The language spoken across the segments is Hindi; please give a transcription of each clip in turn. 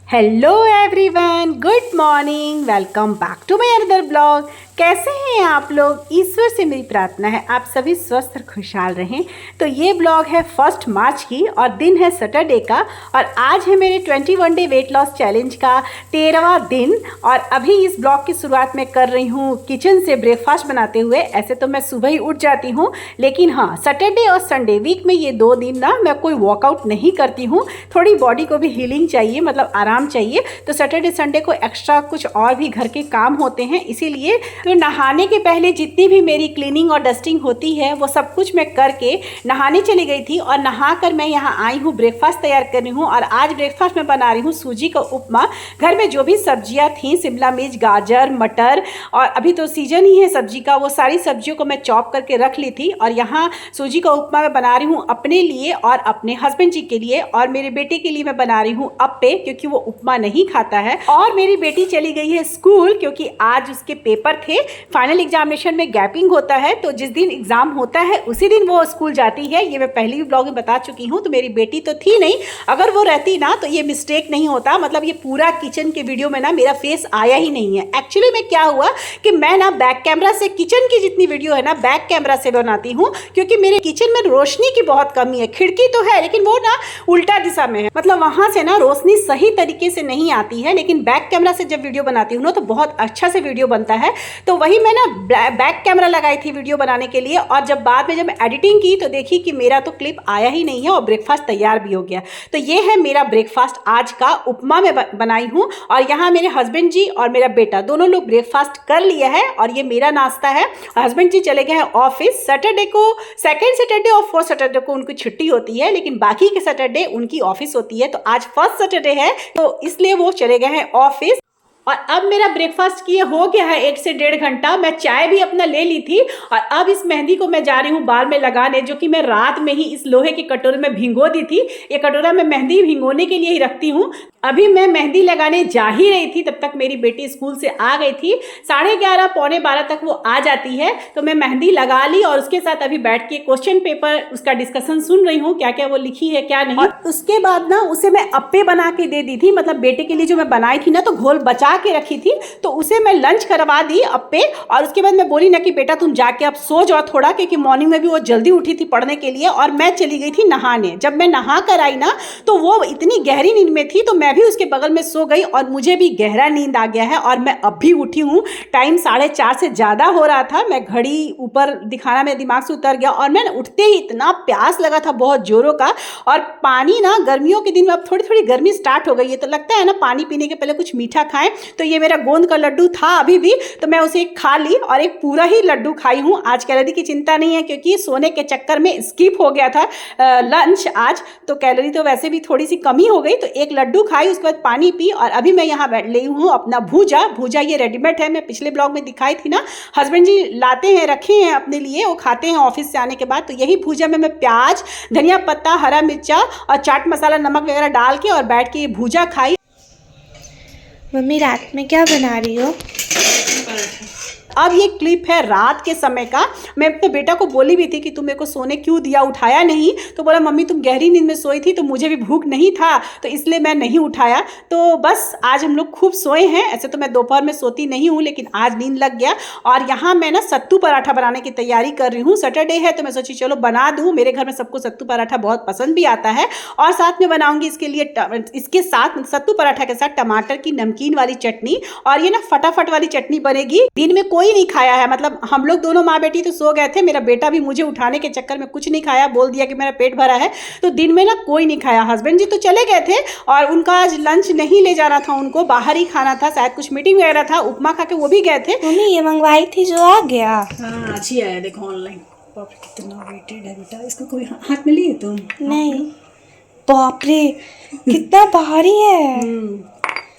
Hello everyone, good morning. Welcome back to my another blog. कैसे हैं आप लोग? ईश्वर से मेरी प्रार्थना है आप सभी स्वस्थ और खुशहाल रहें। तो ये ब्लॉग है 1 मार्च की और दिन है सैटरडे का, और आज है मेरे 21 डे वेट लॉस चैलेंज का 13वां दिन। और अभी इस ब्लॉग की शुरुआत में कर रही हूँ किचन से ब्रेकफास्ट बनाते हुए। ऐसे तो मैं सुबह ही उठ जाती हूँ, लेकिन हाँ, सैटरडे और संडे वीक में ये 2 दिन ना मैं कोई वर्कआउट नहीं करती हूँ। थोड़ी बॉडी को भी हीलिंग चाहिए, मतलब आराम चाहिए। तो सैटरडे संडे को एक्स्ट्रा कुछ और भी घर के काम होते हैं, इसीलिए तो नहाने के पहले जितनी भी मेरी क्लीनिंग और डस्टिंग होती है वो सब कुछ मैं करके नहाने चली गई थी। और नहाकर मैं यहाँ आई हूँ, ब्रेकफास्ट तैयार कर रही हूँ। और आज ब्रेकफास्ट में बना रही हूँ सूजी का उपमा। घर में जो भी सब्जियाँ थी, शिमला मिर्च, गाजर, मटर, और अभी तो सीजन ही है सब्जी का, वो सारी सब्जियों को मैं चॉप करके रख ली थी। और यहाँ सूजी का उपमा मैं बना रही हूँ अपने लिए और अपने हस्बैंड जी के लिए, और मेरे बेटे के लिए मैं बना रही हूँ अप्पे, क्योंकि वो उपमा नहीं खाता है। और मेरी बेटी चली गई है स्कूल, क्योंकि आज उसके पेपर थे। फाइनल एग्जामिनेशन में गैपिंग होता है, तो जिस दिन एग्जाम होता है उसी दिन वो स्कूल जाती है। ये मैं पहले भी ब्लॉग में बता चुकी हूँ। तो मेरी बेटी तो थी नहीं, अगर वो रहती ना तो ये मिस्टेक नहीं होता। मतलब ये पूरा किचन के वीडियो में ना मेरा फेस आया ही नहीं है। एक्चुअली में क्या हुआ कि मैं ना बैक कैमरा से किचन की जितनी वीडियो है ना बैक कैमरा से बनाती हूँ, क्योंकि मेरे किचन में रोशनी की बहुत कमी है। खिड़की तो है लेकिन वो ना उल्टा दिशा में है, मतलब वहां से ना रोशनी सही तरीके से नहीं आती है। लेकिन बैक कैमरा से जब वीडियो बनाती हूँ ना तो बहुत अच्छा से वीडियो बनता है। तो वही मैं ना बैक कैमरा लगाई थी वीडियो बनाने के लिए, और जब बाद में जब मैं एडिटिंग की तो देखी कि मेरा तो क्लिप आया ही नहीं है और ब्रेकफास्ट तैयार भी हो गया। तो ये है मेरा ब्रेकफास्ट आज का। उपमा में बनाई हूँ, और यहाँ मेरे हस्बैंड जी और मेरा बेटा दोनों लोग ब्रेकफास्ट कर लिया है, और ये मेरा नाश्ता है। हस्बैंड जी चले गए हैं ऑफिस। सैटरडे को, सेकेंड सैटरडे और 4th सैटरडे को उनकी छुट्टी होती है, लेकिन बाकी के सैटरडे उनकी ऑफिस होती है। तो आज 1st सैटरडे है, तो इसलिए वो चले गए हैं ऑफिस। और अब मेरा ब्रेकफास्ट किए हो गया है 1 से 1.5 घंटा। मैं चाय भी अपना ले ली थी, और अब इस मेहंदी को मैं जा रही हूँ बाल में लगाने, जो कि मैं रात में ही इस लोहे के कटोरे में भिगो दी थी। ये कटोरा मैं मेहंदी भिगोने के लिए ही रखती हूँ। अभी मैं मेहंदी लगाने जा ही रही थी, तब तक मेरी बेटी स्कूल से आ गई थी। 11:30 पौने 12 तक वो आ जाती है। तो मैं मेहंदी लगा ली, और उसके साथ अभी बैठ के क्वेश्चन पेपर उसका डिस्कशन सुन रही हूँ, क्या क्या वो लिखी है क्या नहीं। और उसके बाद ना उसे मैं अप्पे बना के दे दी थी, मतलब बेटे के लिए जो मैं बनाई थी ना, तो घोल बचा के रखी थी, तो उसे मैं लंच करवा दी अप्पे। और उसके बाद मैं बोली ना कि बेटा तुम जाके अब सो जाओ थोड़ा, क्योंकि मॉर्निंग में भी वो जल्दी उठी थी पढ़ने के लिए। और मैं चली गई थी नहाने। जब मैं नहा कर आई ना तो वो इतनी गहरी नींद में थी, तो मैं भी उसके बगल में सो गई, और मुझे भी गहरा नींद आ गया है। और मैं अब भी उठी हूँ, टाइम 4:30 से ज़्यादा हो रहा था। मैं घड़ी ऊपर दिखाना मेरे दिमाग से उतर गया, और मैं उठते ही इतना प्यास लगा था बहुत जोरों का। और पानी ना गर्मियों के दिन में अब थोड़ी थोड़ी गर्मी स्टार्ट हो गई है, तो लगता है ना पानी पीने के पहले कुछ मीठा खाएं। तो ये मेरा गोंद का लड्डू था अभी भी, तो मैं उसे खा ली, और एक पूरा ही लड्डू खाई हूँ। आज कैलोरी की चिंता नहीं है, क्योंकि सोने के चक्कर में स्किप हो गया था लंच आज, तो कैलोरी तो वैसे भी थोड़ी सी कमी हो गई। तो एक लड्डू खाई, उसके बाद पानी पी, और अभी मैं यहाँ बैठ ली हूँ अपना भूजा। भूजा ये रेडीमेड है, मैं पिछले ब्लॉग में दिखाई थी ना, हस्बैंड जी लाते हैं, रखे हैं अपने लिए, वो खाते हैं ऑफिस से आने के बाद। तो यही भूजा में मैं प्याज, धनिया पत्ता, हरा मिर्चा और चाट मसाला, नमक वगैरह डाल के और बैठ के ये भूजा खाई। मम्मी रात में क्या बना रही हो? अब ये क्लिप है रात के समय का। मैं अपने बेटा को बोली भी थी कि तुम मेरे को सोने क्यों दिया, उठाया नहीं। तो बोला मम्मी तुम गहरी नींद में सोई थी, तो मुझे भी भूख नहीं था, तो इसलिए मैं नहीं उठाया। तो बस आज हम लोग खूब सोए हैं। ऐसे तो मैं दोपहर में सोती नहीं हूँ, लेकिन आज नींद लग गया। और यहाँ मैं ना सत्तू पराठा बनाने की तैयारी कर रही हूँ। सैटरडे है तो मैं सोची चलो बना दूँ। मेरे घर में सबको सत्तू पराठा बहुत पसंद भी आता है। और साथ में बनाऊंगी इसके लिए, इसके साथ सत्तू पराठा के साथ टमाटर की नमकीन वाली चटनी, और ये ना फटाफट वाली चटनी बनेगी। दिन में कोई नहीं खाया है, मतलब हम लोग दोनों माँ बेटी तो सो गए थे। मेरा बेटा भी मुझे उठाने के चक्कर में कुछ नहीं खाया, बोल दिया कि मेरा पेट भरा है। तो दिन में ना कोई नहीं खाया। हस्बैंड जी तो चले गए थे, और उनका आज लंच नहीं ले जाना था, उनको बाहर ही खाना था, शायद कुछ मीटिंग वगैरह था। उपमा खा के वो भी गए थे। मम्मी ये मंगवाई थी जो आ गया। हाँ अच्छी आया, देखो ऑनलाइन। बाप रे कितना वेटेड है बेटा, इसको कोई हाथ में लिए तुम? नहीं, बाप रे कितना भारी है।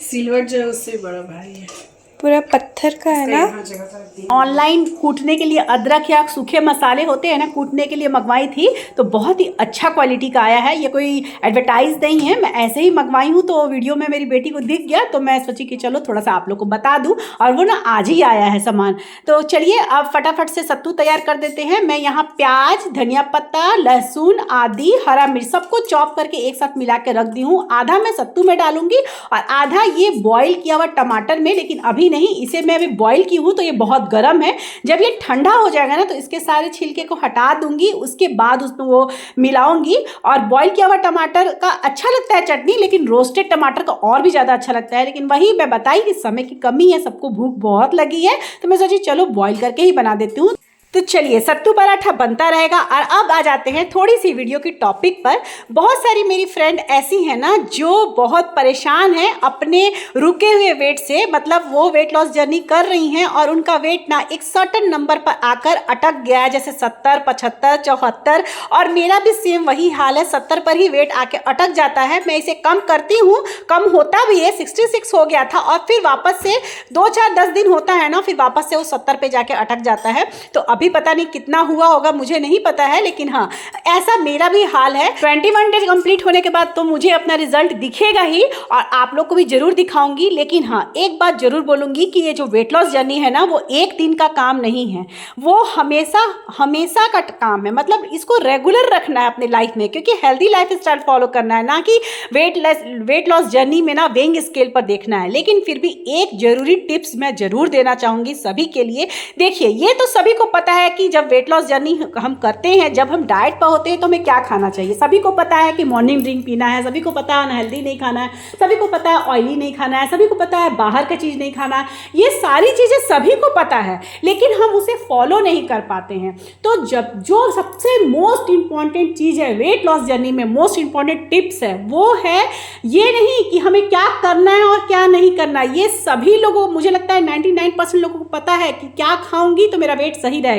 सिल्वर जो है उससे बड़ा भारी है। पूरा पत्थर का है ना। ऑनलाइन कूटने के लिए अदरक या सूखे मसाले होते हैं ना, कूटने के लिए मंगवाई थी, तो बहुत ही अच्छा क्वालिटी का आया है। ये कोई एडवर्टाइज नहीं है, मैं ऐसे ही मंगवाई हूँ। तो वीडियो में मेरी बेटी को दिख गया तो मैं सोची कि चलो थोड़ा सा आप लोग को बता दूँ, और वो ना आज ही आया है सामान। तो चलिए अब फटाफट से सत्तू तैयार कर देते हैं। मैं यहाँ प्याज, धनिया पत्ता, लहसुन, आदि, हरा मिर्च सबको चॉप करके एक साथ मिला के रख दी हूँ। आधा मैं सत्तू में डालूंगी और आधा ये बॉईल किया हुआ टमाटर में, लेकिन अभी नहीं, इसे मैं अभी बॉईल की हूँ तो ये बहुत गर्म है। जब ये ठंडा हो जाएगा ना तो इसके सारे छिलके को हटा दूंगी, उसके बाद उसमें वो मिलाऊंगी। और बॉईल किया हुआ टमाटर का अच्छा लगता है चटनी, लेकिन रोस्टेड टमाटर का और भी ज़्यादा अच्छा लगता है। लेकिन वही मैं बताई कि समय की कमी है, सबको भूख बहुत लगी है, तो मैं सोची चलो बॉईल करके ही बना देती हूँ। तो चलिए सत्तू पराठा बनता रहेगा। और अब आ जाते हैं थोड़ी सी वीडियो की टॉपिक पर। बहुत सारी मेरी फ्रेंड ऐसी हैं ना जो बहुत परेशान हैं अपने रुके हुए वेट से, मतलब वो वेट लॉस जर्नी कर रही हैं और उनका वेट ना एक सर्टन नंबर पर आकर अटक गया है, जैसे 70, 75, 74। और मेरा भी सेम वही हाल है, 70 पर ही वेट आके अटक जाता है। मैं इसे कम करती हूँ, कम होता भी है, 66 हो गया था और फिर वापस से 2-4-10 दिन होता है ना, फिर वापस से वो 70 पे जाके अटक जाता है। तो अभी पता नहीं कितना हुआ होगा, मुझे नहीं पता है, लेकिन हाँ ऐसा मेरा भी हाल है। 21 डेज कंप्लीट होने के बाद तो मुझे अपना रिजल्ट दिखेगा ही और आप लोग को भी जरूर दिखाऊंगी। लेकिन हाँ एक बात जरूर बोलूंगी कि ये जो वेट लॉस जर्नी है ना, वो एक दिन का काम नहीं है, वो हमेशा हमेशा का काम है। मतलब इसको रेगुलर रखना है अपने लाइफ में, क्योंकि हेल्दी लाइफ स्टाइल फॉलो करना है, ना कि वेट लॉस जर्नी में ना वेइंग स्केल पर देखना है। लेकिन फिर भी एक जरूरी टिप्स मैं जरूर देना चाहूंगी सभी के लिए। देखिए ये तो सभी को पता है कि जब वेट लॉस जर्नी हम करते हैं, जब हम डाइट पर होते हैं तो हमें क्या खाना चाहिए। सभी को पता है कि मॉर्निंग ड्रिंक पीना है, सभी को पता है अनहेल्दी नहीं खाना है, सभी को पता है ऑयली नहीं खाना है, सभी को पता है बाहर का चीज़ नहीं खाना है। ये सारी चीज़ें सभी को पता है, लेकिन हम उसे फॉलो नहीं कर पाते हैं। तो जब जो सबसे मोस्ट इंपॉर्टेंट चीज़ है वेट लॉस जर्नी में, मोस्ट इंपॉर्टेंट टिप्स है, वो है ये नहीं कि हमें क्या करना है और क्या नहीं करना। ये सभी लोगों, मुझे लगता है 99% लोगों को पता है कि क्या खाऊंगी तो मेरा वेट सही रहेगा।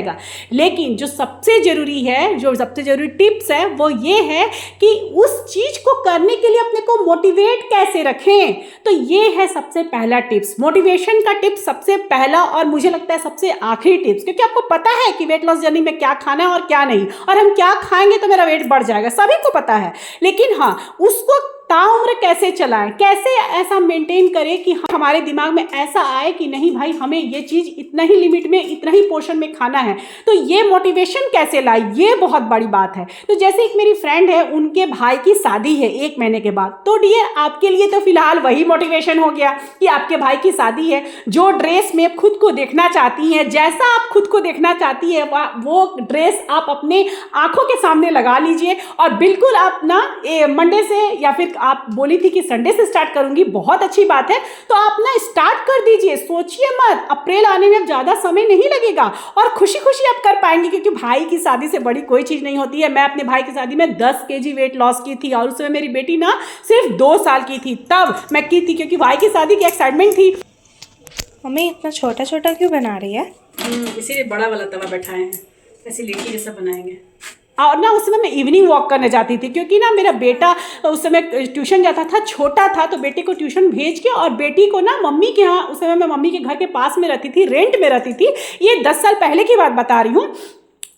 लेकिन जो सबसे जरूरी है, जो सबसे जरूरी टिप्स है, वो ये है कि उस चीज को करने के लिए अपने को मोटिवेट कैसे रखें। तो ये है सबसे पहला टिप्स, मोटिवेशन का टिप्स सबसे पहला, और मुझे लगता है सबसे आखिरी टिप्स, क्योंकि आपको पता है कि वेट लॉस जर्नी में क्या खाना है और क्या नहीं, और हम क्या खाएंगे तो मेरा वेट बढ़ जाएगा, सभी को पता है। लेकिन हाँ उसको ताउम्र कैसे चलाएं, कैसे ऐसा मेंटेन करें कि हमारे दिमाग में ऐसा आए कि नहीं भाई हमें ये चीज़ इतना ही लिमिट में, इतना ही पोर्शन में खाना है। तो ये मोटिवेशन कैसे लाए, ये बहुत बड़ी बात है। तो जैसे एक मेरी फ्रेंड है, उनके भाई की शादी है 1 महीने के बाद, तो डियर आपके लिए तो फिलहाल वही मोटिवेशन हो गया कि आपके भाई की शादी है। जो ड्रेस में खुद को देखना चाहती हैं, जैसा आप खुद को देखना चाहती है, वो ड्रेस आप अपने आंखों के सामने लगा लीजिए। और बिल्कुल आप ना मंडे से, या फिर आप बोली थी कि संडे से स्टार्ट करूंगी, बहुत अच्छी बात है, तो आप ना स्टार्ट कर दीजिए, सोचिए मत। अप्रैल आने में ज़्यादा समय नहीं लगेगा और खुशी खुशी आप कर पाएंगे, क्योंकि भाई की शादी से बड़ी कोई चीज़ नहीं होती है। मैं अपने भाई की शादी में 10 kg वेट लॉस की थी और उस समय मेरी बेटी ना सिर्फ 2 साल की थी, तब मैं की थी, क्योंकि भाई की शादी की एक्साइटमेंट थी। मम्मी इतना छोटा छोटा क्यों बना रही है? इसीलिए बड़ा वाला तवा बैठाए हैं, ऐसी लिट्टी जैसा बनाएंगे। और ना उस समय मैं इवनिंग वॉक करने जाती थी, क्योंकि ना मेरा बेटा उस समय ट्यूशन जाता था, छोटा था, तो बेटे को ट्यूशन भेज के और बेटी को ना मम्मी के यहाँ, उस समय मैं मम्मी के घर के पास में रहती थी, रेंट में रहती थी, ये 10 साल पहले की बात बता रही हूँ।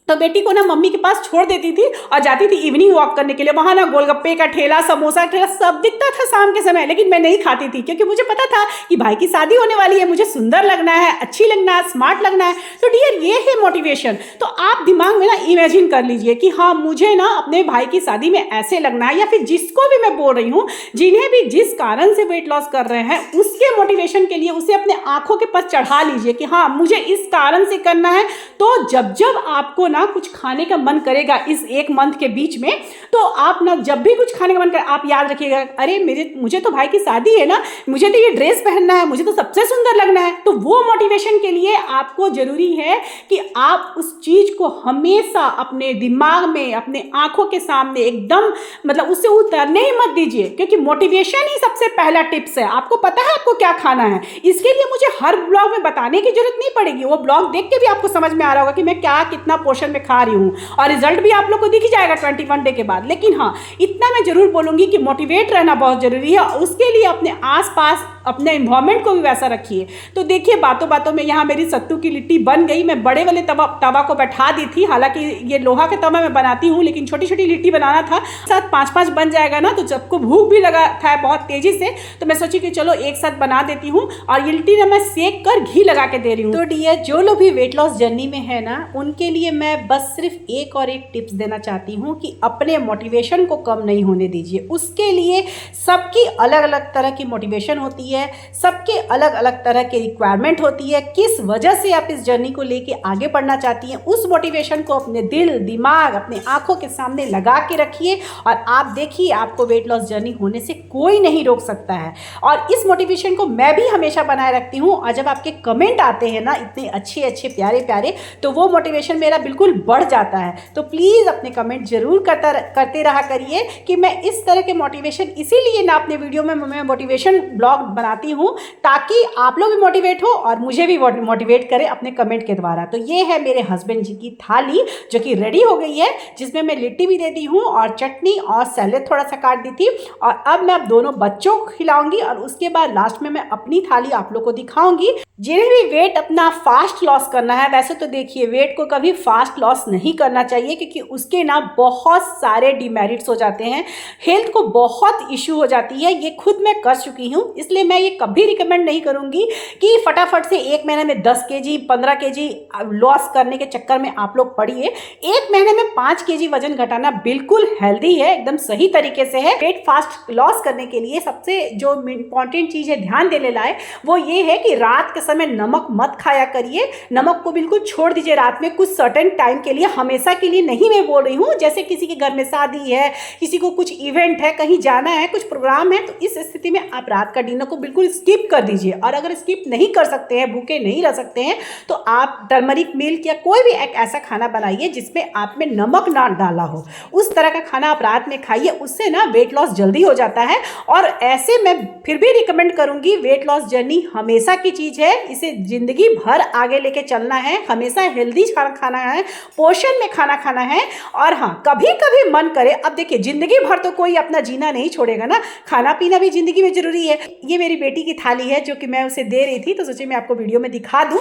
तो बेटी को ना मम्मी के पास छोड़ देती थी और जाती थी इवनिंग वॉक करने के लिए। वहाँ ना गोलगप्पे का ठेला, समोसा का ठेला सब दिखता था शाम के समय, लेकिन मैं नहीं खाती थी, क्योंकि मुझे पता था कि भाई की शादी होने वाली है, मुझे सुंदर लगना है, अच्छी लगना है, स्मार्ट लगना है। तो डियर ये है मोटिवेशन। तो आप दिमाग में ना इमेजिन कर लीजिए कि हाँ मुझे ना अपने भाई की शादी में ऐसे लगना है, या फिर जिसको भी मैं बोल रही हूँ, जिन्हें भी जिस कारण से वेट लॉस कर रहे हैं, उसके मोटिवेशन के लिए उसे अपने आंखों के पास चढ़ा लीजिए कि हाँ मुझे इस कारण से करना है। तो जब जब आपको ना कुछ खाने का मन करेगा इस 1 मंथ के बीच में, तो आप ना जब भी कुछ खाने का मन करे, आप याद रखिएगा, अरे मुझे तो भाई की शादी है ना, मुझे तो ये ड्रेस पहनना है, मुझे तो सबसे सुंदर लगना है। तो वो मोटिवेशन के लिए आपको जरूरी है कि आप उस चीज को हमेशा अपने दिमाग में, अपने आंखों के सामने एकदम, मतलब उससे उतरने ही मत दीजिए, क्योंकि मोटिवेशन ही सबसे पहला टिप्स है। आपको पता है आपको क्या खाना है, इसके लिए मुझे हर ब्लॉग में बताने की जरूरत नहीं पड़ेगी। वो ब्लॉग देख के भी आपको समझ में आ रहा होगा कि मैं क्या कितना पोषण पोर्शन में खा रही हूँ, और रिजल्ट भी आप लोग को दिख ही जाएगा 21 डे के बाद। लेकिन हाँ, इतना मैं जरूर बोलूँगी कि मोटिवेट रहना बहुत ज़रूरी है, और उसके लिए अपने आसपास अपने इन्वायरमेंट को भी वैसा रखिए। तो देखिए, बातों बातों में यहाँ मेरी सत्तू की लिट्टी बन गई। मैं बड़े वाले तवा को बैठा दी थी, हालांकि ये लोहा के तवा में बनाती हूँ, लेकिन छोटी छोटी लिट्टी बनाना था, साथ 5-5 बन जाएगा ना, तो सबको भूख भी लगा था बहुत तेजी से, तो मैं सोची कि चलो एक साथ बना देती हूँ। और ये लिट्टी ना मैं सेक कर घी लगा के दे रही हूँ। तो डियर, जो लोग भी वेट लॉस जर्नी में है ना, उनके लिए मैं बस सिर्फ एक और एक टिप्स देना चाहती हूँ कि अपने मोटिवेशन को कम नहीं होने दीजिए। उसके लिए सबकी अलग अलग तरह की मोटिवेशन होती है, सबके अलग अलग तरह की रिक्वायरमेंट होती है। किस वजह से आप इस जर्नी को लेके आगे बढ़ना चाहती हैं, उस मोटिवेशन को अपने दिल दिमाग अपने आंखों के सामने लगा के रखिए, और आप देखिए आपको वेट लॉस जर्नी होने से कोई नहीं रोक सकता है। और इस मोटिवेशन को मैं भी हमेशा बनाए रखती हूँ, और जब आपके कमेंट आते हैं ना इतने अच्छे अच्छे प्यारे प्यारे, तो वो मोटिवेशन मेरा बिल्कुल बढ़ जाता है। तो प्लीज़ अपने कमेंट जरूर करते रहा करिए कि मैं इस तरह के मोटिवेशन इसीलिए ना अपने वीडियो में मैं मोटिवेशन ब्लॉग बनाती हूँ, ताकि आप लोग भी मोटिवेट हो और मुझे भी मोटिवेट करें अपने कमेंट के द्वारा। तो ये है मेरे हस्बैंड जी की थाली जो कि रेडी हो गई है, जिसमें मैं लिट्टी भी दे दी हूँ और चटनी और सैलेड थोड़ा सा काट दी थी। और अब मैं दोनों बच्चों को खिलाऊंगी, और उसके बाद लास्ट में मैं अपनी थाली आप लोग को दिखाऊंगी। जिन्हें भी वेट अपना फास्ट लॉस करना है, वैसे तो देखिए वेट को कभी फास्ट लॉस नहीं करना चाहिए, क्योंकि उसके ना बहुत सारे डिमेरिट्स हो जाते हैं, हेल्थ को बहुत इश्यू हो जाती है। ये खुद मैं कर चुकी हूँ, इसलिए मैं ये कभी रिकमेंड नहीं करूँगी कि फटाफट से एक महीने में 10 kg 15 kg लॉस करने के चक्कर में आप लोग पड़िए। एक महीने में 5 kg वजन घटाना बिल्कुल हेल्दी है, एकदम सही तरीके से है। वेट फास्ट लॉस करने के लिए सबसे जो इंपॉर्टेंट चीज़ है ध्यान देने लायक, वो ये है कि रात के समय नमक मत खाया करिए। नमक को बिल्कुल छोड़ दीजिए रात में कुछ सर्टेन टाइम के लिए, हमेशा के लिए नहीं मैं बोल रही हूँ। जैसे किसी के घर में शादी है, किसी को कुछ इवेंट है, कहीं जाना है, कुछ प्रोग्राम है, तो इस स्थिति में आप रात का डिनर को बिल्कुल स्किप कर दीजिए। और अगर स्किप नहीं कर सकते हैं, भूखे नहीं रह सकते हैं, तो आप टर्मरिक मिल्क या कोई भी एक ऐसा खाना बनाइए जिसमें आप में नमक ना डाला हो, उस तरह का खाना आप रात में खाइए। उससे ना वेट लॉस जल्दी हो जाता है। और ऐसे मैं फिर भी रिकमेंड करूंगी, वेट लॉस जर्नी हमेशा की चीज़ है, इसे जिंदगी भर आगे लेके चलना है। हमेशा हेल्दी खाना खाना है, पोर्शन में खाना खाना है। और हाँ, कभी कभी मन करे, अब देखिए जिंदगी भर तो कोई अपना जीना नहीं छोड़ेगा ना, खाना पीना भी जिंदगी में जरूरी है। ये मेरी बेटी की थाली है जो कि मैं उसे दे रही थी, तो सोचिए मैं आपको वीडियो में दिखा दूं।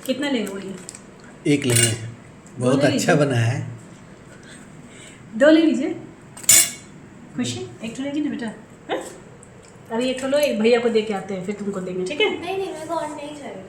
कितना लेंगे बोलिए? एक लेंगे, बहुत अच्छा बना है। 2 ले लीजिए। खुशी एक तो लेगी ना बेटा? हाँ? अभी एक तो लो, एक भैया को दे के आते हैं, फिर तुमको देंगे, ठीक है? नहीं मेरे को और नहीं चाहिए।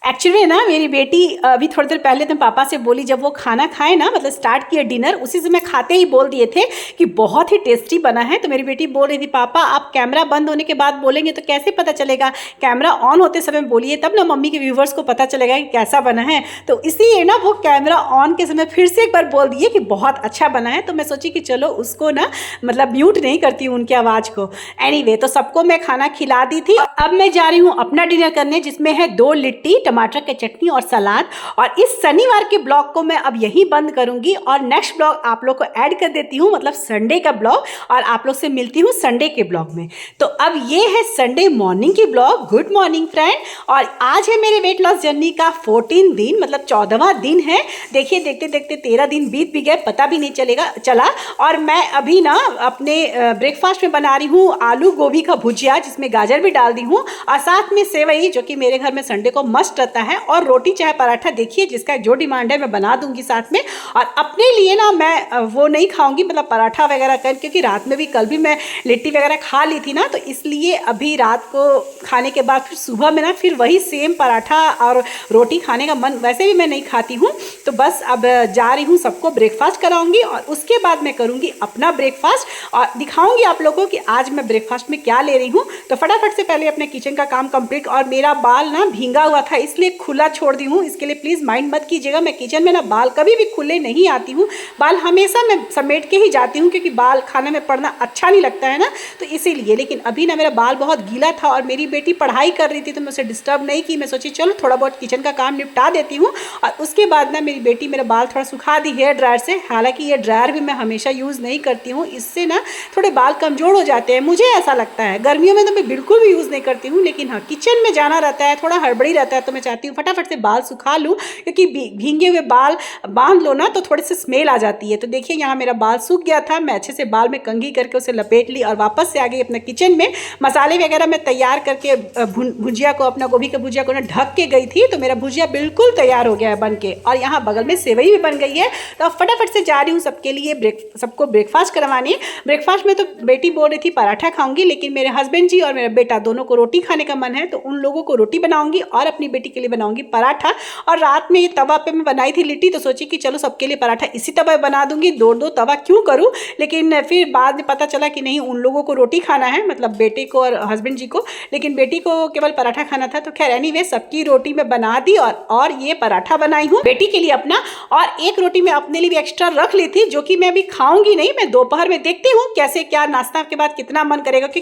एक्चुअली ना मेरी बेटी अभी थोड़ी देर पहले तो पापा से बोली, जब वो खाना खाए ना, मतलब स्टार्ट किया डिनर, उसी से मैं खाते ही बोल दिए थे कि बहुत ही टेस्टी बना है। तो मेरी बेटी बोल रही थी, पापा आप कैमरा बंद होने के बाद बोलेंगे तो कैसे पता चलेगा, कैमरा ऑन होते समय बोलिए, तब ना मम्मी के व्यूवर्स को पता चलेगा कि कैसा बना है। तो इसलिए ना वो कैमरा ऑन के समय फिर से एक बार बोल दिए कि बहुत अच्छा बना है। तो मैं सोची कि चलो उसको ना मतलब म्यूट नहीं करती हूँ उनकी आवाज़ को। एनीवे, तो सबको मैं खाना खिला दी थी। अब मैं जा रही हूँ अपना डिनर करने, जिसमें है 2 लिट्टी, टमाटर की चटनी और सलाद। और इस शनिवार के ब्लॉग को मैं अब यहीं बंद करूंगी, और नेक्स्ट ब्लॉग आप लोग को ऐड कर देती हूँ, मतलब संडे का ब्लॉग, और आप लोग से मिलती हूँ संडे के ब्लॉग में। तो अब ये है संडे मॉर्निंग की ब्लॉग। Good morning friend. और आज है मेरे वेट लॉस जर्नी का 14 दिन, मतलब 14वां दिन है। देखिए देखते देखते 13 दिन बीत भी गए, पता भी नहीं चला। और मैं अभी ना अपने ब्रेकफास्ट में बना रही हूँ आलू गोभी का भुजिया, जिसमें गाजर भी डाल दी हूँ, और साथ में सेवई, जो कि मेरे घर में संडे को मस्ट रहता है, और रोटी चाहे पराठा, देखिए जिसका जो डिमांड है मैं बना दूंगी साथ में। और अपने लिए ना मैं वो नहीं खाऊंगी, मतलब पराठा वगैरह कर, क्योंकि रात में भी कल भी मैं लिट्टी वगैरह खा ली थी ना, तो इसलिए अभी रात को खाने के बाद फिर सुबह में ना फिर वही सेम पराठा और रोटी खाने का मन वैसे भी मैं नहीं खाती हूँ। तो बस अब जा रही हूँ, सबको ब्रेकफास्ट कराऊंगी, और उसके बाद मैं करूँगी अपना ब्रेकफास्ट और दिखाऊंगी आप लोगों को कि आज मैं ब्रेकफास्ट में क्या ले रही हूँ। तो फटाफट से पहले अपने किचन का काम कंप्लीट। और मेरा बाल ना भींगा हुआ था, इसलिए खुला छोड़ दी हूँ, इसके लिए प्लीज़ माइंड मत कीजिएगा। मैं किचन में ना बाल कभी भी खुले नहीं आती हूँ, बाल हमेशा मैं समेट के ही जाती हूँ, क्योंकि बाल खाने में पड़ना अच्छा नहीं लगता है ना, तो इसीलिए। लेकिन अभी ना मेरा बाल बहुत गीला था, और मेरी बेटी पढ़ाई कर रही थी, तो मैं उसे डिस्टर्ब नहीं की। मैं सोची चलो थोड़ा बहुत किचन का काम निपटा देती हूँ। और उसके बाद ना मेरी बेटी मेरा बाल थोड़ा सुखा दी हेयर ड्रायर से। हालांकि ये ड्रायर भी मैं हमेशा यूज़ नहीं करती हूँ, इससे ना थोड़े बाल कमज़ोर हो जाते हैं, मुझे ऐसा लगता है। गर्मियों में तो मैं बिल्कुल भी यूज़ नहीं करती हूँ, लेकिन हाँ किचन में जाना रहता है, थोड़ा हड़बड़ी रहता है, तो मैं चाहती हूँ फटाफट से बाल सुखा लूँ, क्योंकि भींगे हुए बाल बांध लो ना तो थोड़ी सी स्मेल आ जाती है। तो देखिए यहाँ मेरा बाल सूख गया था, मैं अच्छे से बाल में कंघी करके उसे लपेट ली और वापस से आ गई अपने किचन में। मसाले वगैरह मैं तैयार करके भुजिया को, अपना गोभी का भुजिया को ना ढक के गई थी, तो मेरा भुजिया बिल्कुल तैयार हो गया है बन के। और यहाँ बगल में सेवई भी बन गई है। तो अब फटाफट से जा रही हूँ सबके लिए सबको ब्रेकफास्ट करवाने। ब्रेकफास्ट में तो बेटी बोल रही थी पराठा खाऊंगी, लेकिन मेरे हस्बैंड जी और मेरा बेटा दोनों को रोटी खाने का मन है, तो उन लोगों को रोटी बनाऊंगी और अपनी बेटी के लिए बनाऊंगी पराठा। और रात में ये तवा पे मैं बनाई थी लिट्टी, तो सोची कि चलो सबके लिए पराठा इसी तवा पे बना दूंगी, दो तवा क्यों करूँ। लेकिन फिर बाद में पता चला कि नहीं, उन लोगों को रोटी खाना है, मतलब बेटे को और हस्बैंड जी को, लेकिन बेटी को केवल पराठा खाना था। तो खैर एनीवे सबकी रोटी मैं बना दी और ये पराठा बनाई हूँ बेटी के लिए अपना, और एक रोटी मैं अपने लिए भी एक्स्ट्रा रख ली थी, जो कि मैं अभी खाऊंगी नहीं, मैं दोपहर में देखती हूँ कैसे क्या नाश्ता के बाद कितना मन करेगा। कि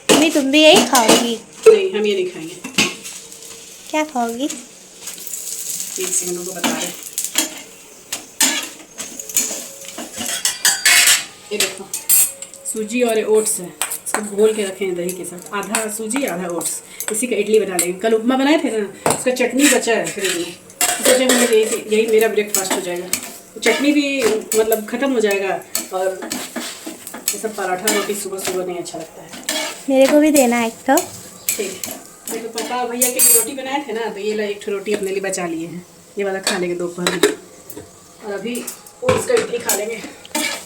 मम्मी तुम भी यही खाओगी? नहीं, हम ये नहीं खाएंगे। क्या खाओगी? एक सेकंड को बता रहे। ये देखो सूजी और ओट्स है, इसको घोल के रखे हैं दही के साथ, आधा सूजी आधा ओट्स, इसी का इडली बना लेंगे। कल उपमा बनाए थे ना, उसका चटनी बचा है फ्रिज में, सोचा मुझे यही मेरा ब्रेकफास्ट हो जाएगा। चटनी भी मतलब ख़त्म हो जाएगा, और ये सब पराठा रोटी सुबह सुबह नहीं अच्छा लगता है। मेरे को भी देना एक तो। ठीक है, देखो पापा भैया के लिए रोटी बनाए थे ना, तो ये ला एक रोटी अपने लिए बचा लिए हैं, ये वाला खा लेंगे दोपहर में, और अभी ओट्स का इडली खा लेंगे।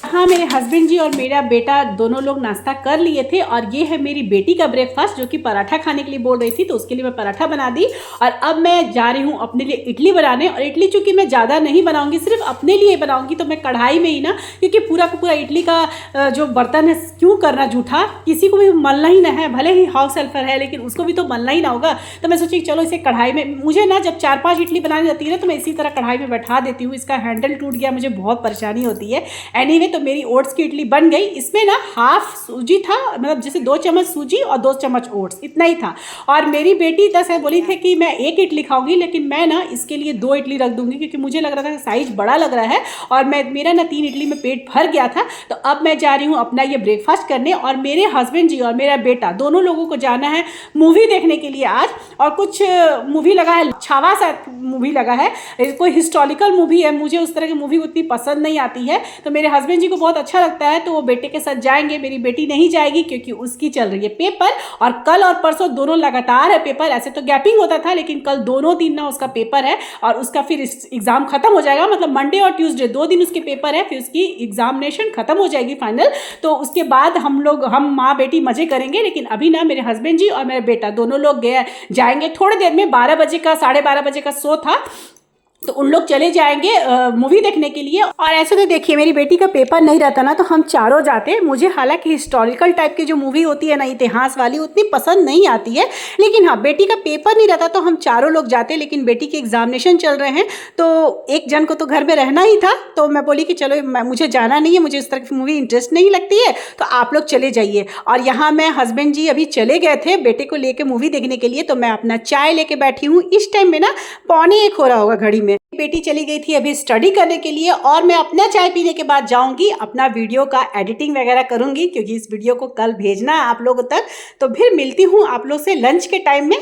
हाँ, मेरे हस्बैंड जी और मेरा बेटा दोनों लोग नाश्ता कर लिए थे, और ये है मेरी बेटी का ब्रेकफास्ट, जो कि पराठा खाने के लिए बोल रही थी, तो उसके लिए मैं पराठा बना दी। और अब मैं जा रही हूँ अपने लिए इडली बनाने, और इडली चूँकि मैं ज़्यादा नहीं बनाऊँगी, सिर्फ अपने लिए बनाऊँगी, तो मैं कढ़ाई में ही ना, क्योंकि पूरा का पूरा इडली का जो बर्तन है क्यों करना जूठा, किसी को भी मलना ही ना है, भले ही हाउस हेल्पर है लेकिन उसको भी तो मलना ही ना होगा। तो मैं सोची चलो इसे कढ़ाई में, मुझे ना जब 4-5 इडली बनानी रहती है ना, तो मैं इसी तरह कढ़ाई में बैठा देती हूँ। इसका हैंडल टूट गया, मुझे बहुत परेशानी होती है। एनीवे तो मेरी ओट्स की इडली बन गई। इसमें ना हाफ सूजी था, मतलब जैसे 2 चम्मच सूजी और 2 चम्मच ओट्स, इतना ही था। और मेरी बेटी ऐसे बोली थी कि मैं 1 इडली खाऊंगी, लेकिन मैं ना इसके लिए 2 इडली रख दूंगी, क्योंकि मुझे लग रहा था साइज बड़ा लग रहा है, और मेरा ना 3 इडली में पेट भर गया था। तो अब मैं जा रही हूँ अपना ये ब्रेकफास्ट करने, और मेरे हस्बैंड जी और मेरा बेटा दोनों लोगों को जाना है मूवी देखने के लिए आज। और कुछ मूवी लगा है, छावा सा मूवी लगा है, कोई हिस्टोरिकल मूवी है। मुझे उस तरह की मूवी उतनी पसंद नहीं आती है, तो मेरे हस्बैंड जी को बहुत अच्छा लगता है, तो वो बेटे के साथ जाएंगे। मेरी बेटी नहीं जाएगी क्योंकि उसकी चल रही है पेपर, और कल और परसों दोनों लगातार है पेपर। ऐसे तो गैपिंग होता था, लेकिन कल दोनों दिन ना उसका पेपर है, और उसका फिर एग्जाम खत्म हो जाएगा, मतलब मंडे और ट्यूसडे 2 दिन उसके पेपर है, फिर उसकी एग्जामिनेशन खत्म हो जाएगी फाइनल। तो उसके बाद हम माँ बेटी मजे करेंगे। लेकिन अभी ना मेरे हस्बैंड जी और मेरा बेटा दोनों लोग जाएंगे थोड़ी देर में। 12 बजे का 12:30 बजे का शो था, तो उन लोग चले जाएंगे मूवी देखने के लिए। और ऐसे तो देखिए मेरी बेटी का पेपर नहीं रहता ना, तो हम चारों जाते। मुझे हालांकि हिस्टोरिकल टाइप की जो मूवी होती है ना, इतिहास वाली, उतनी पसंद नहीं आती है, लेकिन हाँ बेटी का पेपर नहीं रहता तो हम चारों लोग जाते। लेकिन बेटी के एग्जामिनेशन चल रहे हैं, तो एक जन को तो घर में रहना ही था, तो मैं बोली कि चलो मुझे जाना नहीं है, मुझे इस तरह की मूवी इंटरेस्ट नहीं लगती है, तो आप लोग चले जाइए। और यहाँ मैं हस्बैंड जी अभी चले गए थे बेटे को लेके मूवी देखने के लिए, तो मैं अपना चाय लेके बैठी हूँ। इस टाइम में ना 12:45 हो रहा होगा घड़ी में। बेटी चली गई थी अभी स्टडी करने के लिए, और मैं अपना चाय पीने के बाद जाऊंगी अपना वीडियो का एडिटिंग वगैरह करूंगी, क्योंकि इस वीडियो को कल भेजना है आप लोगों तक। तो फिर मिलती हूँ आप लोग से लंच के टाइम में।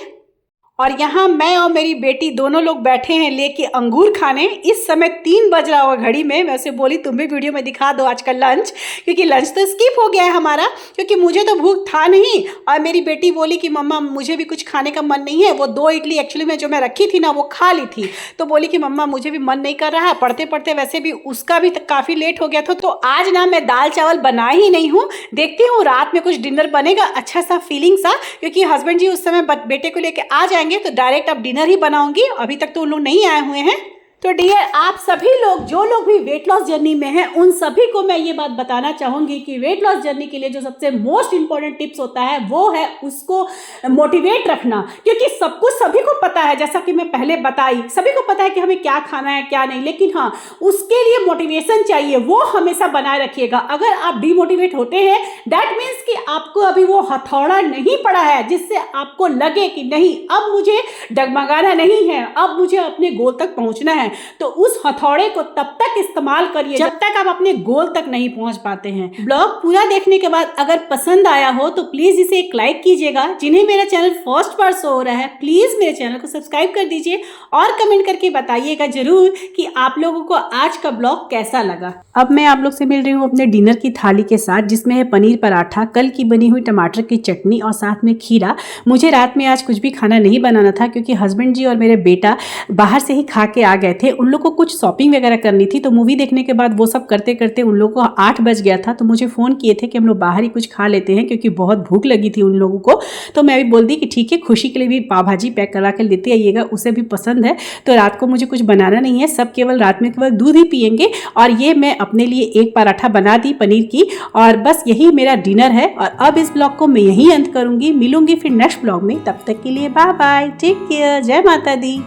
और यहाँ मैं और मेरी बेटी दोनों लोग बैठे हैं लेके अंगूर खाने। इस समय 3 बज रहा होगा घड़ी में। मैं उसे बोली तुम भी वीडियो में दिखा दो आज का लंच, क्योंकि लंच तो स्किप हो गया है हमारा, क्योंकि मुझे तो भूख था नहीं। और मेरी बेटी बोली कि मम्मा मुझे भी कुछ खाने का मन नहीं है। वो 2 इडली एक्चुअली में जो मैं रखी थी ना, वो खा ली थी, तो बोली कि मम्मा मुझे भी मन नहीं कर रहा है। पढ़ते पढ़ते वैसे भी उसका भी काफ़ी लेट हो गया था, तो आज ना मैं दाल चावल बना ही नहीं हूँ। देखती हूँ रात में कुछ डिनर बनेगा अच्छा सा फीलिंग सा, क्योंकि हस्बैंड जी उस समय बेटे को लेके आ जाएंगे, तो डायरेक्ट अब डिनर ही बनाऊंगी। अभी तक तो उन लोग नहीं आए हुए हैं। तो डियर आप सभी लोग जो लोग भी वेट लॉस जर्नी में हैं, उन सभी को मैं ये बात बताना चाहूँगी कि वेट लॉस जर्नी के लिए जो सबसे मोस्ट इंपॉर्टेंट टिप्स होता है वो है उसको मोटिवेट रखना। क्योंकि सब कुछ सभी को पता है, जैसा कि मैं पहले बताई, सभी को पता है कि हमें क्या खाना है क्या नहीं, लेकिन हाँ उसके लिए मोटिवेशन चाहिए, वो हमेशा बनाए रखिएगा। अगर आप डिमोटिवेट होते हैं दैट मीन्स कि आपको अभी वो हथौड़ा नहीं पड़ा है जिससे आपको लगे कि नहीं अब मुझे डगमगाना नहीं है, अब मुझे अपने गोल तक पहुँचना है। हैं तो उस हथौड़े को तब तक इस्तेमाल करिए जब तक आप अपने गोल तक नहीं पहुंच पाते हैं। ब्लॉग पूरा देखने के बाद अगर पसंद आया हो तो प्लीज इसे एक लाइक कीजिएगा। जिन्हें मेरा चैनल फर्स्ट बार शो हो रहा है प्लीज मेरे चैनल को सब्सक्राइब कर दीजिए और कमेंट करके बताइएगा जरूर कि आप लोगों को आज का ब्लॉग कैसा लगा। अब मैं आप लोग से मिल रही हूँ अपने डिनर की थाली के साथ, जिसमें है पनीर पराठा, कल की बनी हुई टमाटर की चटनी और साथ में खीरा। मुझे रात में आज कुछ भी खाना नहीं बनाना था क्योंकि हस्बैंड जी और मेरे बेटा बाहर से ही खा के आ गए थे। उन लोग को कुछ शॉपिंग वगैरह करनी थी, तो मूवी देखने के बाद वो सब करते करते उन लोगों को 8 बज गया था। तो मुझे फ़ोन किए थे कि हम लोग बाहर ही कुछ खा लेते हैं क्योंकि बहुत भूख लगी थी उन लोगों को। तो मैं भी बोल दी कि ठीक है, खुशी के लिए भी पाव भाजी पैक करा के लेते आइएगा, उसे भी पसंद है। तो रात को मुझे कुछ बनाना नहीं है, सब केवल रात में केवल दूध ही पियेंगे। और ये मैं अपने लिए एक पराठा बना दी पनीर की, और बस यही मेरा डिनर है। और अब इस ब्लॉग को मैं यहीं अंत करूंगी। मिलूंगी फिर नेक्स्ट ब्लॉग में, तब तक के लिए बाय बाय, टेक केयर, जय माता दी।